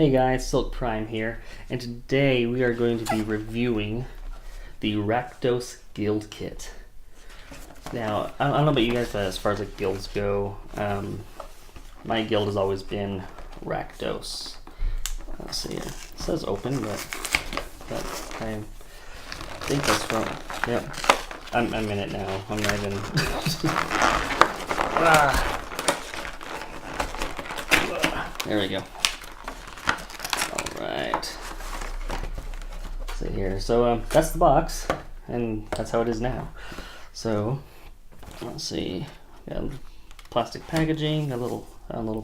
Hey guys, Silk Prime here, and today we are going to be reviewing the Rakdos Guildkit. Now, I don't know about you guys, but as far as like guilds go, my guild has always been Rakdos. Let's see, it says open, but I think that's from, yep, I'm in it now, I'm not even, there we go. Alright, see here, so that's the box, and that's how it is now. So, let's see, got plastic packaging, a little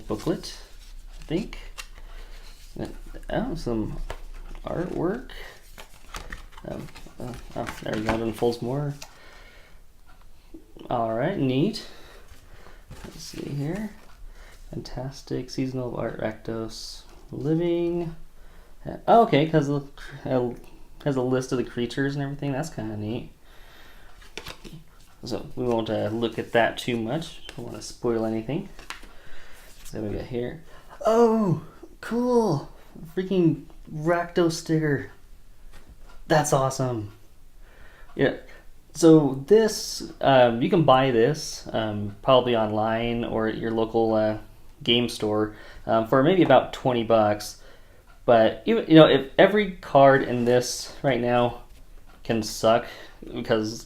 booklet, I think. Some artwork. Oh, there we go, it unfolds more. Alright, neat. Let's see here. Fantastic seasonal art, Rakdos living. Oh, okay, because it has a list of the creatures and everything. That's kind of neat. So we won't look at that too much. I don't want to spoil anything. So we got here. Oh, cool! Freaking Rakdos sticker. That's awesome. Yeah. So this, you can buy this probably online or at your local game store for maybe about $20. But if every card in this right now can suck, because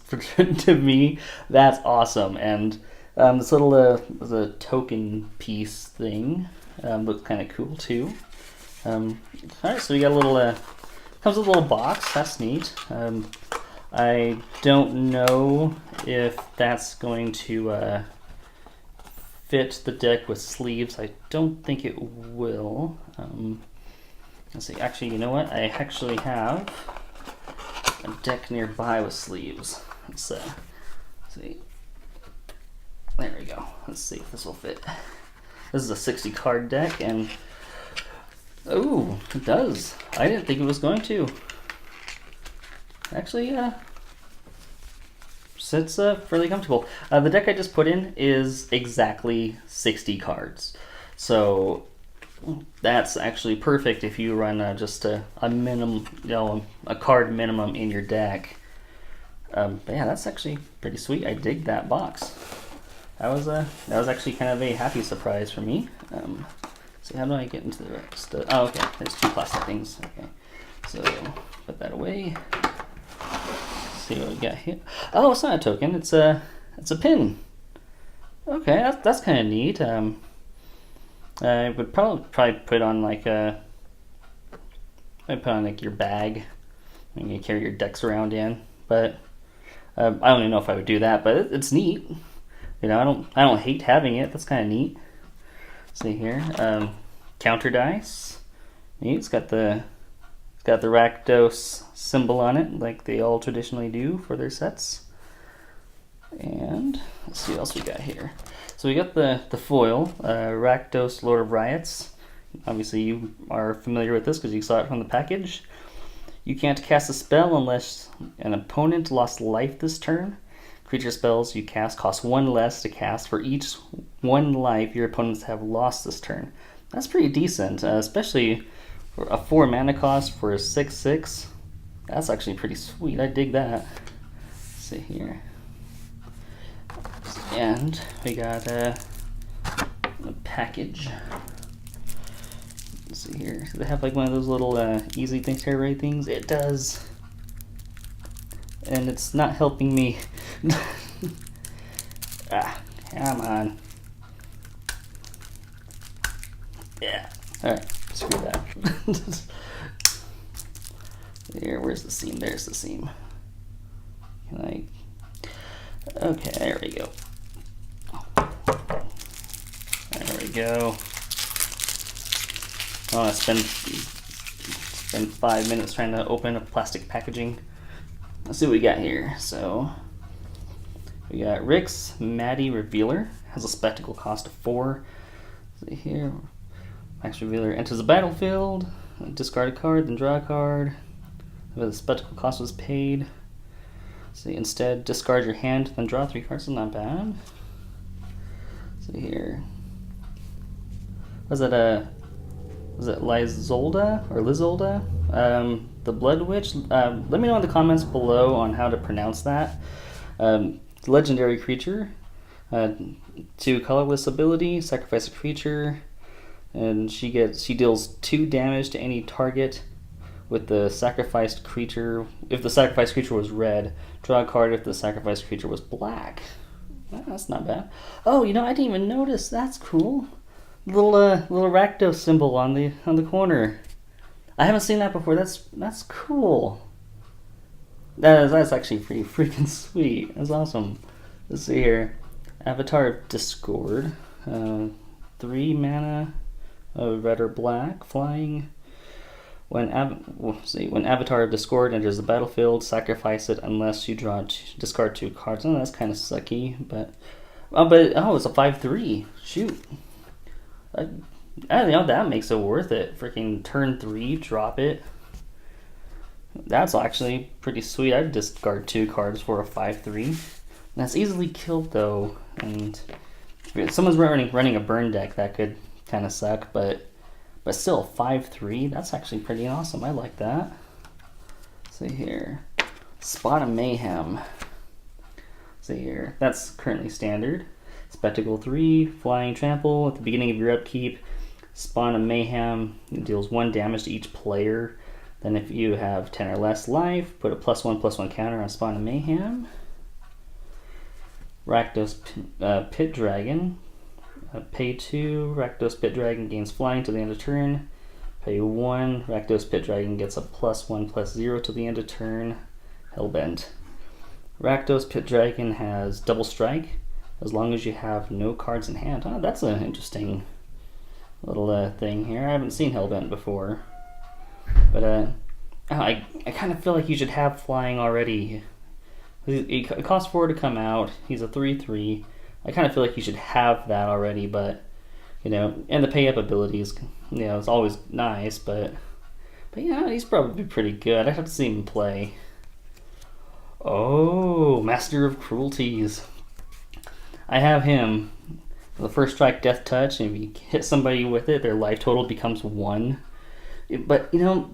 to me that's awesome. And this little the token piece thing looks kind of cool too. All right, so we got a little comes with a little box. That's neat. I don't know if that's going to fit the deck with sleeves. I don't think it will. Let's see. Actually, you know what? I actually have a deck nearby with sleeves. Let's see. There we go. Let's see if this will fit. This is a 60 card deck, and oh, it does. I didn't think it was going to. Actually, sits fairly comfortable. The deck I just put in is exactly 60 cards, so that's actually perfect if you run just a minimum, a card minimum in your deck. But yeah, that's actually pretty sweet. I dig that box. That was actually kind of a happy surprise for me. So how do I get into the rest? Oh, okay. There's two plastic things. Okay, so put that away. Let's see what we got here. Oh, it's not a token. It's a pin. Okay, that's kind of neat. I would probably put on like your bag when you carry your decks around in. But I don't even know if I would do that. But it's neat. I don't hate having it. That's kind of neat. Let's see here. Counter dice. Neat. It's got the Rakdos symbol on it, like they all traditionally do for their sets. And let's see what else we got here. So we got the foil, Rakdos Lord of Riots. Obviously you are familiar with this because you saw it from the package. You can't cast a spell unless an opponent lost life this turn. Creature spells you cast cost 1 less to cast for each 1 life your opponents have lost this turn. That's pretty decent, especially for a 4 mana cost for a 6/6. That's actually pretty sweet. I dig that. Let's see here. And we got a package. Let's see here. Does it have like one of those little easy things to write things? It does. And it's not helping me. Come on. Yeah. Alright, screw that. Here, where's the seam? There's the seam. Okay, there we go. There we go. Oh, I spent 5 minutes trying to open a plastic packaging. Let's see what we got here. So we got Rix Maadi Reveler. Has a spectacle cost of 4. Let's see here. Max Reveler enters the battlefield. Discard a card, then draw a card. If the spectacle cost was paid. So instead, discard your hand, then draw 3 cards. So not bad. See here. Was that was it Lyzolda or Lyzolda? The Blood Witch. Let me know in the comments below on how to pronounce that. Legendary creature. 2 colorless ability, sacrifice a creature, and she deals 2 damage to any target with the sacrificed creature. If the sacrificed creature was red, draw a card if the sacrificed creature was black. That's not bad. Oh, you know, I didn't even notice. That's cool. Little Rakdos symbol on the corner. I haven't seen that before. That's cool. That's actually pretty freaking sweet. That's awesome. Let's see here. Avatar of Discord. 3 mana, red or black, flying. When Avatar of Discord enters the battlefield, sacrifice it unless you discard 2 cards. Oh, that's kind of sucky, but it's a 5/3. Shoot. I don't know, that makes it worth it. Freaking turn 3, drop it. That's actually pretty sweet. I'd discard 2 cards for a 5/3. That's easily killed though, and if someone's running a burn deck, that could kind of suck, but still 5/3. That's actually pretty awesome. I like that. Let's see here, Spawn of Mayhem. Let's see here, that's currently standard. Spectacle 3, flying trample. At the beginning of your upkeep, Spawn of Mayhem deals 1 damage to each player. Then if you have 10 or less life, put a +1/+1 counter on Spawn of Mayhem. Rakdos Pit Dragon. Pay 2, Rakdos Pit Dragon gains flying to the end of turn. Pay 1, Rakdos Pit Dragon gets a +1/+0 to the end of turn. Hellbent. Rakdos Pit Dragon has double strike as long as you have no cards in hand. Oh, that's an interesting little thing here. I haven't seen Hellbent before, but I kind of feel like you should have flying already. It costs 4 to come out. He's a 3/3. I kind of feel like you should have that already, but you know, and the pay up abilities, you know, it's always nice, but yeah, he's probably pretty good. I'd have to see him play. Oh, Master of Cruelties. I have him. The first strike, Death Touch, and if you hit somebody with it, their life total becomes 1. But you know,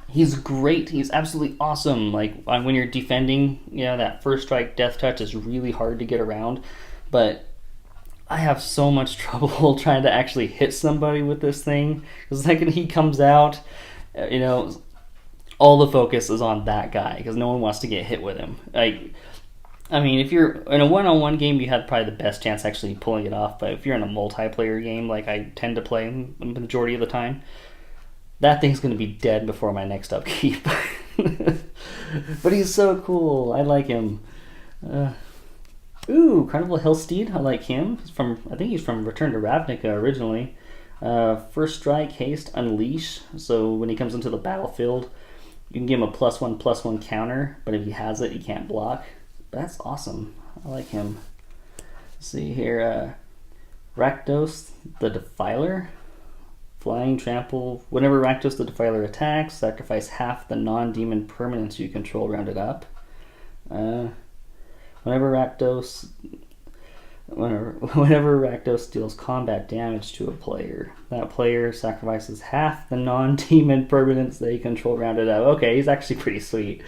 he's great. He's absolutely awesome. Like when you're defending, you know, that first strike, Death Touch is really hard to get around. But I have so much trouble trying to actually hit somebody with this thing, because the second he comes out, you know, all the focus is on that guy because no one wants to get hit with him. I mean, if you're in a one-on-one game, you have probably the best chance actually pulling it off. But if you're in a multiplayer game, like I tend to play the majority of the time, that thing's going to be dead before my next upkeep. But he's so cool. I like him. Ooh, Carnival Hellsteed. I like him. I think he's from Return to Ravnica originally. First strike, haste, unleash. So when he comes into the battlefield, you can give him a +1/+1 counter. But if he has it, he can't block. That's awesome. I like him. Let's see here. Rakdos the Defiler. Flying trample. Whenever Rakdos the Defiler attacks, sacrifice half the non-demon permanents you control rounded up. Whenever Rakdos deals combat damage to a player, that player sacrifices half the non-demon permanents they control rounded up. Okay, he's actually pretty sweet.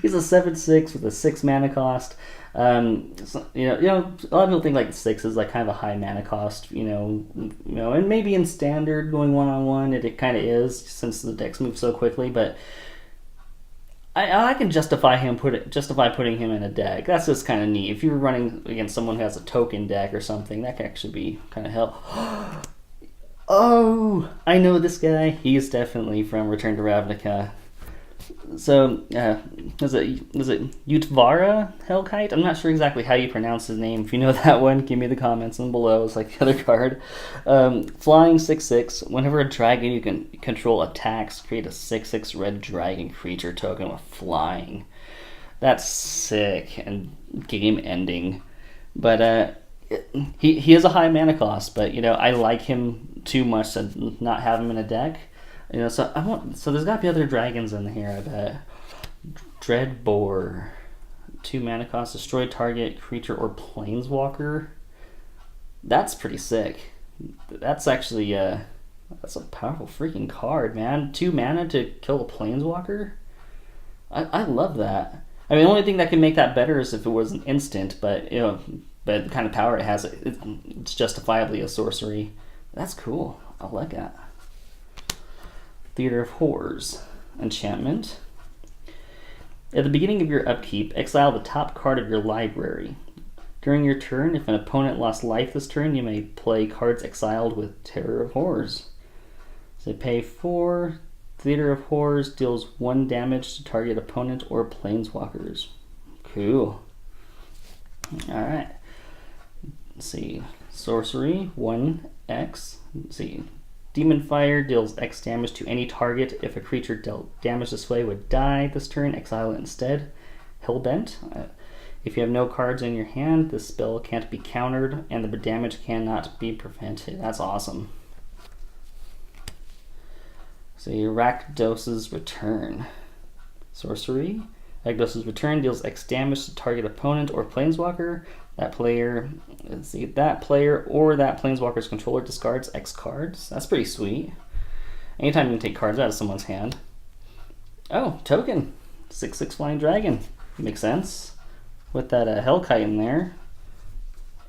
He's a 7/6 with a 6 mana cost. So, you know, a lot of people think like 6 is like kind of a high mana cost, you know, and maybe in standard going 1-on-1 it kind of is, since the decks move so quickly, but I can justify putting him in a deck. That's just kind of neat. If you're running against someone who has a token deck or something, that can actually be kind of help. Oh, I know this guy. He's definitely from Return to Ravnica. So, is it Utvara Hellkite? I'm not sure exactly how you pronounce his name. If you know that one, give me the comments and below. It's like the other card. Flying 6/6. Whenever a dragon you can control attacks, create a 6/6 red dragon creature token with flying. That's sick and game ending. But he is a high mana cost, but you know, I like him too much to not have him in a deck. You know, so there's got to be other dragons in here, I bet. Dreadbore. 2 mana cost, destroy target creature or planeswalker. That's pretty sick. That's actually That's a powerful freaking card, man. 2 mana to kill a Planeswalker? I love that. I mean, the only thing that can make that better is if it was an instant, but, you know, but the kind of power it has, it's justifiably a sorcery. That's cool. I like that. Theater of Horrors. Enchantment. At the beginning of your upkeep, exile the top card of your library. During your turn, if an opponent lost life this turn, you may play cards exiled with Terror of Horrors. So pay 4. Theater of Horrors deals 1 damage to target opponent or planeswalkers. Cool. Alright. Let's see. Sorcery, 1x. Let's see. Demonfire deals X damage to any target. If a creature dealt damage this way would die this turn, exile it instead. Hellbent. If you have no cards in your hand, this spell can't be countered, and the damage cannot be prevented. That's awesome. So Rakdos' Return. Sorcery. Rakdos' Return deals X damage to target opponent or planeswalker. That player, let's see, that player or that planeswalker's controller discards X cards. That's pretty sweet. Anytime you can take cards out of someone's hand. Oh, token. 6/6 Flying Dragon. Makes sense. With that Hellkite in there.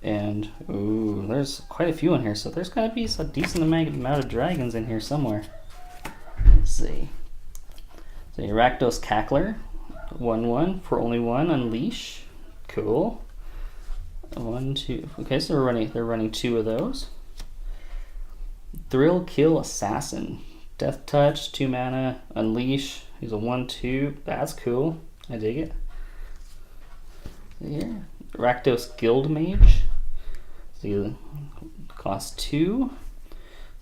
And, ooh, there's quite a few in here, so there's gotta be a decent amount of dragons in here somewhere. Let's see. So Rakdos Cackler. 1/1 for only 1. Unleash. Cool. 1, 2. Okay, so they're running 2 of those. Thrill Kill Assassin. Death Touch, 2 mana, Unleash. He's a 1/2. That's cool. I dig it. Here. Rakdos Guildmage. So costs 2.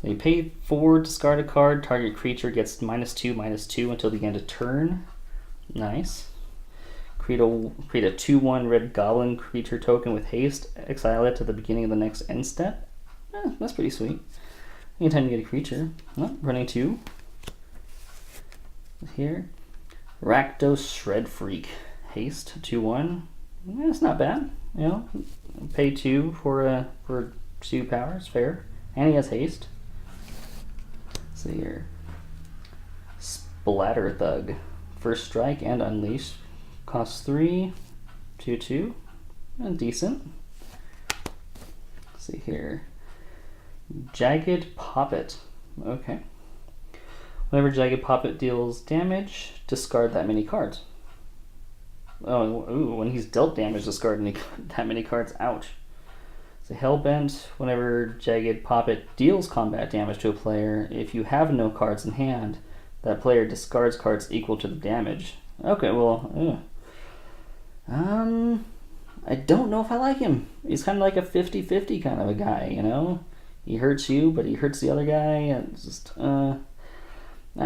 So you pay 4, discard a card. Target creature gets -2/-2 until the end of turn. Nice. Create a 2/1 red goblin creature token with haste. Exile it to the beginning of the next end step. That's pretty sweet. Anytime you get a creature. Oh, running 2. Here. Rakdos Shred-Freak. Haste, 2/1. It's not bad. You know, pay 2 for 2 powers. Fair. And he has haste. Let's see here. Splatter Thug. First strike and unleash. Costs 3, 2/2, and decent. Let's see here. Jagged Poppet. Okay. Whenever Jagged Poppet deals damage, discard that many cards. Oh, ooh, when he's dealt damage, discard that many cards. Ouch. So Hellbent. Whenever Jagged Poppet deals combat damage to a player, if you have no cards in hand, that player discards cards equal to the damage. Okay, well, I don't know if I like him. He's kind of like a 50-50 kind of a guy, you know? He hurts you, but he hurts the other guy, and it's just,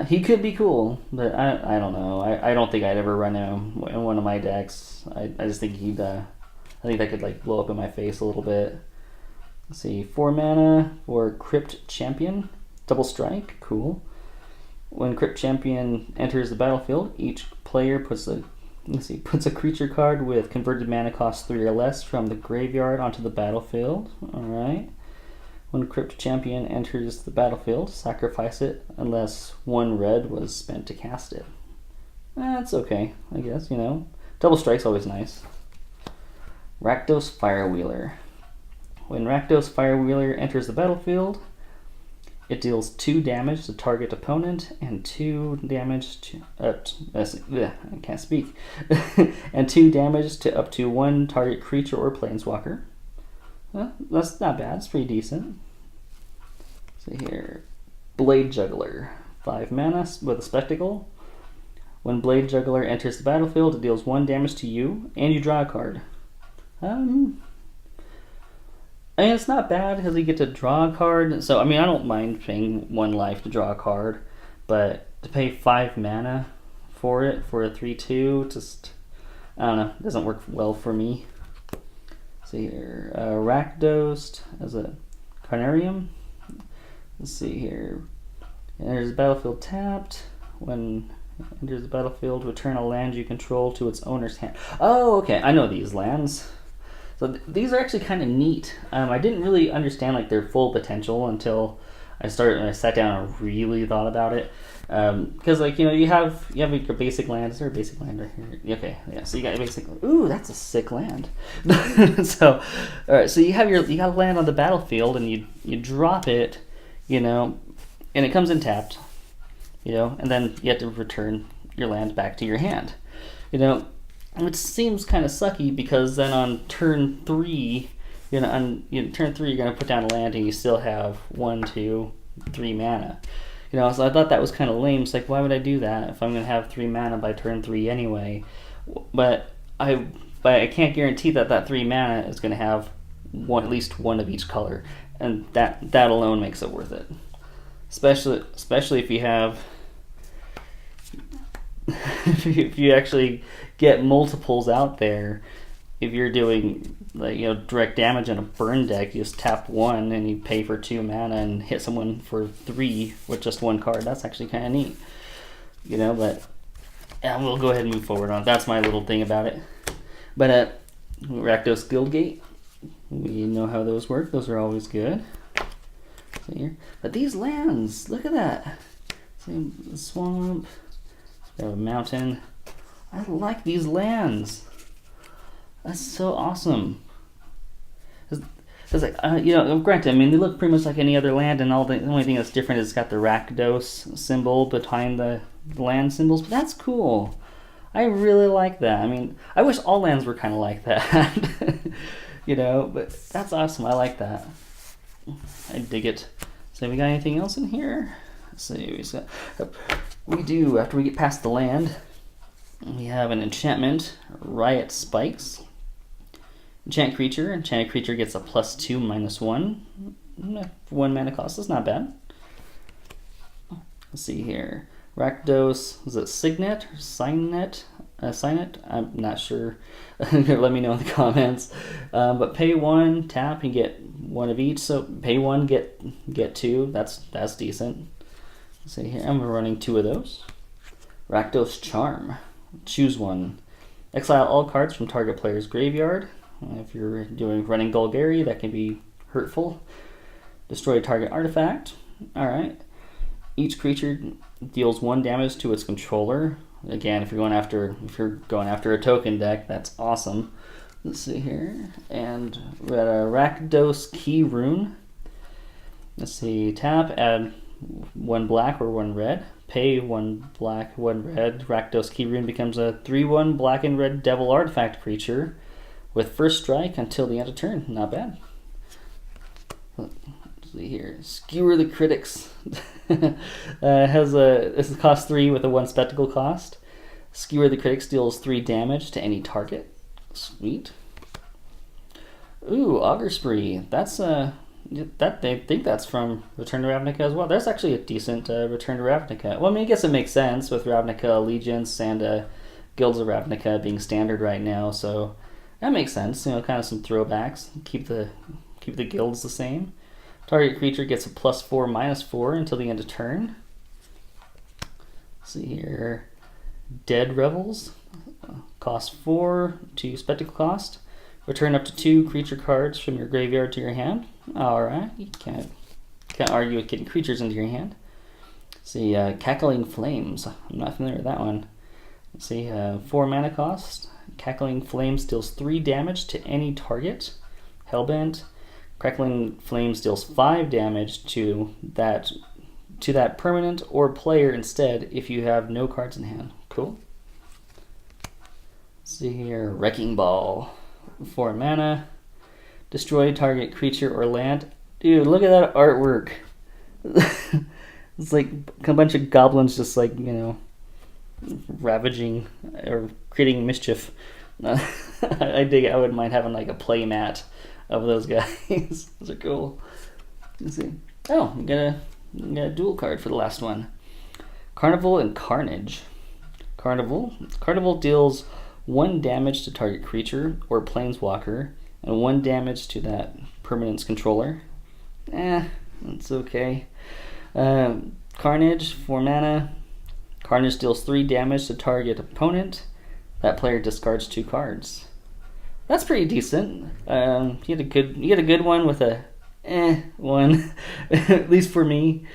he could be cool, but I don't know. I don't think I'd ever run him in one of my decks. I just think I think that could, like, blow up in my face a little bit. Let's see, 4 mana for Crypt Champion. Double strike, cool. When Crypt Champion enters the battlefield, each player puts a creature card with converted mana cost 3 or less from the graveyard onto the battlefield. Alright. When Crypt Champion enters the battlefield, sacrifice it unless 1 red was spent to cast it. That's okay, I guess, you know. Double strike's always nice. Rakdos Firewheeler. When Rakdos Firewheeler enters the battlefield, it deals 2 damage to target opponent and 2 damage to I can't speak. And 2 damage to up to 1 target creature or planeswalker. Well, that's not bad. It's pretty decent. See here, Blade Juggler, 5 mana with a spectacle. When Blade Juggler enters the battlefield, it deals 1 damage to you, and you draw a card. I mean, it's not bad because you get to draw a card. So, I mean, I don't mind paying 1 life to draw a card, but to pay 5 mana for it, for a 3/2, just, I don't know, doesn't work well for me. See here, Rakdos as a Carnarium. Let's see here. Enters the battlefield tapped. When it enters the battlefield, return a land you control to its owner's hand. Oh, okay, I know these lands. So these are actually kind of neat. I didn't really understand like their full potential until I sat down and really thought about it. Because like, you know, you have your basic land. Is there a basic land right here? Okay, yeah. So you got your basic. Ooh, that's a sick land. So, all right. So you got land on the battlefield, and you drop it, you know, and it comes in tapped, you know, and then you have to return your land back to your hand, you know, which seems kind of sucky because then on turn 3, you know, turn 3 you're gonna put down a land and you still have 1, 2, 3 mana. You know, so I thought that was kind of lame. It's like, why would I do that if I'm going to have 3 mana by turn 3 anyway? But I can't guarantee that 3 mana is going to have at least one of each color, and that alone makes it worth it. Especially if you have, if you actually get multiples out there. If you're doing, like, you know, direct damage in a burn deck, you just tap 1 and you pay for 2 mana and hit someone for 3 with just 1 card. That's actually kind of neat, you know. But yeah, we'll go ahead and move forward on it. That's my little thing about it. But Rakdos Guildgate, we know how those work. Those are always good. So here, but these lands, look at that. Same swamp. We have a mountain. I like these lands. That's so awesome. It's like, you know, granted, I mean, they look pretty much like any other land, and the only thing that's different is it's got the Rakdos symbol behind the land symbols, but that's cool. I really like that. I mean, I wish all lands were kind of like that. You know, but that's awesome. I like that. I dig it. So we got anything else in here? Let's see. We do, after we get past the land, we have an enchantment, Riot Spikes. Enchanted creature gets a +2/-1. 1 mana cost, that's not bad. Let's see here. Rakdos, is it Signet or Signet? Signet? I'm not sure. Let me know in the comments. But pay 1, tap, and get 1 of each. So pay 1, get 2. That's decent. Let's see here. I'm running 2 of those. Rakdos Charm. Choose 1. Exile all cards from target player's graveyard. If you're running Golgari, that can be hurtful. Destroy a target artifact. Alright. Each creature deals 1 damage to its controller. Again, if you're going after a token deck, that's awesome. Let's see here. And we got a Rakdos Keyrune. Let's see. Tap, add 1 black or 1 red. Pay 1 black, 1 red. Rakdos Keyrune becomes a 3/1 black and red devil artifact creature with first strike until the end of turn. Not bad. Let's see here. Skewer the Critics. This costs 3 with a 1 spectacle cost. Skewer the Critics deals 3 damage to any target. Sweet. Ooh, Auger Spree. That's they think that's from Return to Ravnica as well. That's actually a decent Return to Ravnica. Well, I mean, I guess it makes sense with Ravnica Allegiance and Guilds of Ravnica being standard right now, so that makes sense. You know, kind of some throwbacks. Keep the guilds the same. Target creature gets a +4/-4 until the end of turn. Let's see here. Dead Revels. Cost 4 to spectacle cost. Return up to 2 creature cards from your graveyard to your hand. Alright, you can't argue with getting creatures into your hand. Let's see, Cackling Flames. I'm not familiar with that one. Let's see, 4 mana cost. Cackling Flames deals 3 damage to any target. Hellbent. Cackling Flames deals 5 damage to that permanent or player instead if you have no cards in hand. Cool. Let's see here, Wrecking Ball. 4 mana. Destroy target creature or land. Dude, look at that artwork. It's like a bunch of goblins just, like, you know, ravaging or creating mischief. I dig it. I wouldn't mind having like a play mat of those guys. Those are cool. Let's see. Oh, we got a dual card for the last one. Carnival and Carnage. Carnival deals 1 damage to target creature or planeswalker and 1 damage to that permanent's controller. That's okay. Carnage, 4 mana. Carnage deals 3 damage to target opponent. That player discards 2 cards. That's pretty decent. You get a good one with a one, at least for me.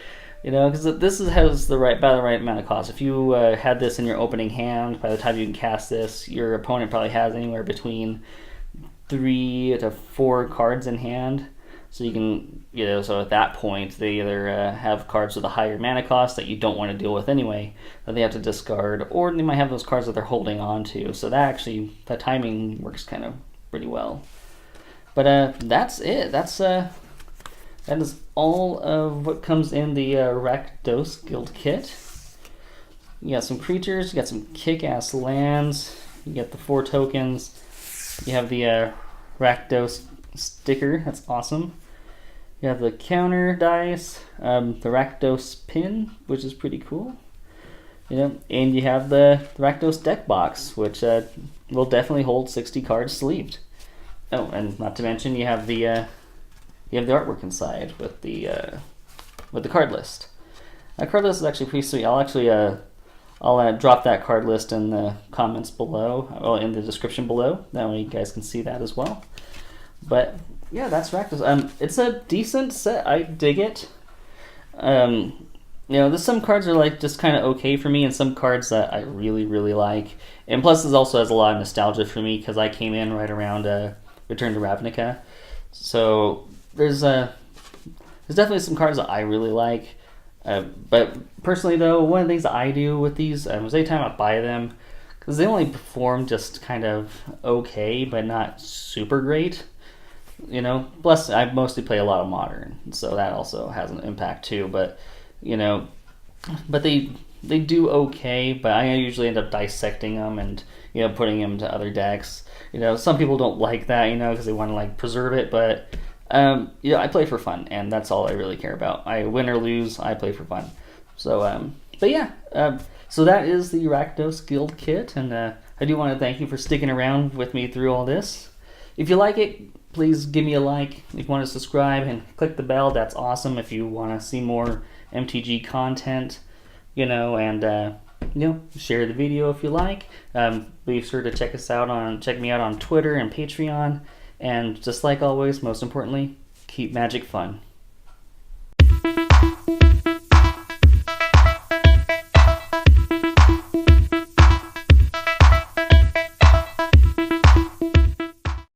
You know, because this has about the right amount of cost. If you had this in your opening hand, by the time you can cast this, your opponent probably has anywhere between 3 to 4 cards in hand. So you can, you know, so at that point, they either have cards with a higher mana cost that you don't want to deal with anyway, that they have to discard, or they might have those cards that they're holding on to. So that timing works kind of pretty well. But that's it. That is all of what comes in the Rakdos Guild kit. You got some creatures, you got some kick-ass lands, you got the 4 tokens, you have the Rakdos sticker, that's awesome. You have the counter dice, the Rakdos pin, which is pretty cool. You know, and you have the Rakdos deck box, which will definitely hold 60 cards sleeved. Oh, and not to mention you have the artwork inside with the card list. That card list is actually pretty sweet. I'll drop that card list in the comments below, well, in the description below. That way you guys can see that as well. But yeah, that's Rakdos. It's a decent set. I dig it. You know, there's some cards are like just kind of okay for me, and some cards that I really, really like. And plus, this also has a lot of nostalgia for me because I came in right around Return to Ravnica. So there's definitely some cards that I really like. But personally, though, one of the things that I do with these is anytime I buy them, because they only perform just kind of okay, but not super great. You know, plus I mostly play a lot of Modern, so that also has an impact too. But you know, but they do okay. But I usually end up dissecting them and, you know, putting them to other decks. You know, some people don't like that, you know, because they want to like preserve it, but you know, I play for fun, and that's all I really care about. I win or lose, I play for fun. So, but yeah, so that is the Rakdos Guild kit, and I do want to thank you for sticking around with me through all this. If you like it, please give me a like. If you want to subscribe and click the bell, that's awesome. If you want to see more MTG content, you know, and you know, share the video if you like. Be sure to check me out on Twitter and Patreon. And just like always, most importantly, keep magic fun.